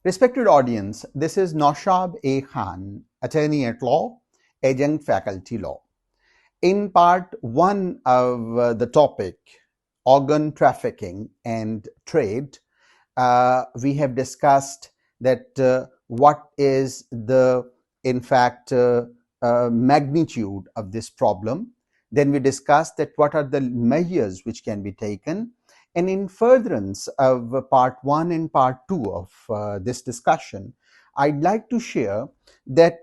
Respected audience, this is Naushab A. Khan, attorney at law, adjunct faculty law. In part one of the topic, organ trafficking and trade, we have discussed that what is the, in fact, magnitude of this problem. Then we discussed that what are the measures which can be taken. And in furtherance of part one and part two of this discussion, I'd like to share that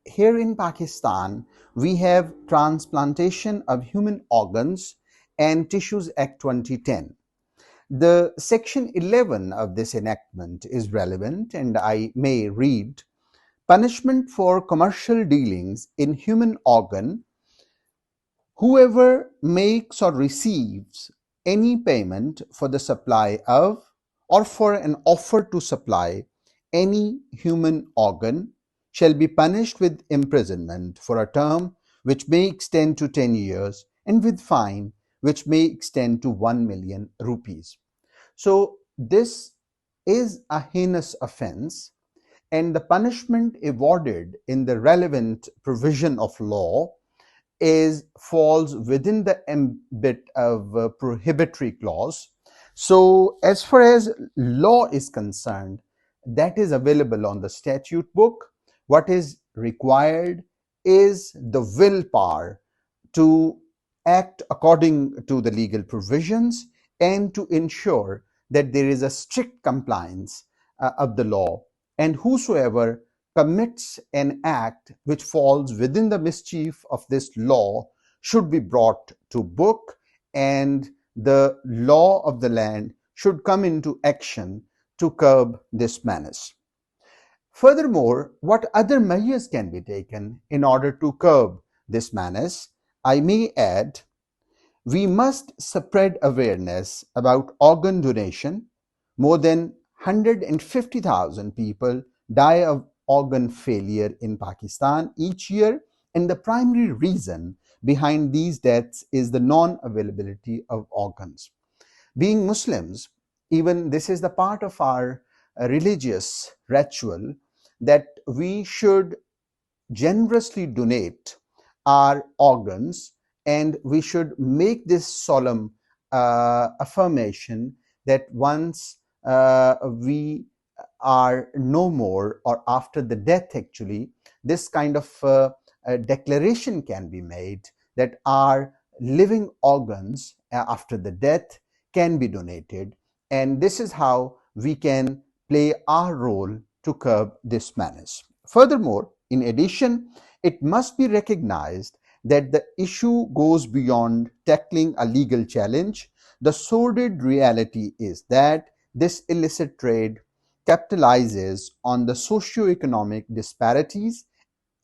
here in Pakistan, we have Transplantation of Human Organs and Tissues Act 2010. The section 11 of this enactment is relevant, and I may read: punishment for commercial dealings in human organ. Whoever makes or receives any payment for the supply of or for an offer to supply any human organ shall be punished with imprisonment for a term which may extend to 10 years and with fine which may extend to 1 million rupees. So this is a heinous offense, and the punishment awarded in the relevant provision of law falls within the ambit of prohibitory clause. So as far as law is concerned, that is available on the statute book. What is required is the willpower to act according to the legal provisions and to ensure that there is a strict compliance of the law, and whosoever commits an act which falls within the mischief of this law should be brought to book, and the law of the land should come into action to curb this menace. Furthermore, what other measures can be taken in order to curb this menace? I may add, we must spread awareness about organ donation. More than 150,000 people die of organ failure in Pakistan each year, and the primary reason behind these deaths is the non-availability of organs. Being Muslims, even this is the part of our religious ritual that we should generously donate our organs, and we should make this solemn affirmation that once we are no more, or after the death actually, this kind of declaration can be made that our living organs after the death can be donated, and this is how we can play our role to curb this menace. Furthermore, in addition, it must be recognized that the issue goes beyond tackling a legal challenge. The sordid reality is that this illicit trade capitalizes on the socio-economic disparities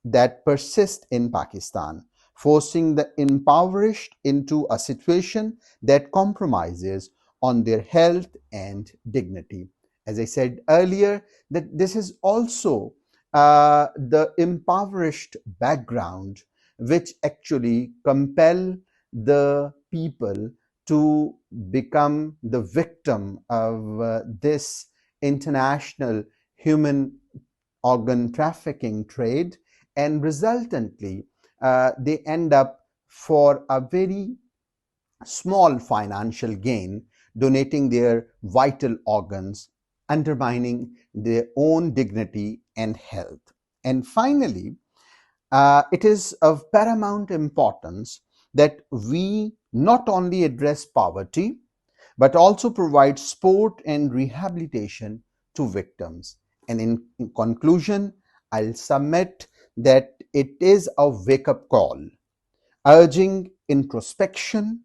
that persist in Pakistan, forcing the impoverished into a situation that compromises on their health and dignity. As I said earlier, that this is also the impoverished background which actually compel the people to become the victim of this international human organ trafficking trade, and resultantly they end up for a very small financial gain donating their vital organs, undermining their own dignity and health. And finally, it is of paramount importance that we not only address poverty, but also provide support and rehabilitation to victims. And in conclusion, I'll submit that it is a wake-up call, urging introspection,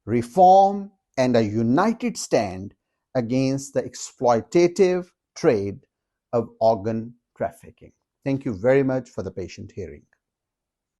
reform, and a united stand against the exploitative trade of organ trafficking. Thank you very much for the patient hearing.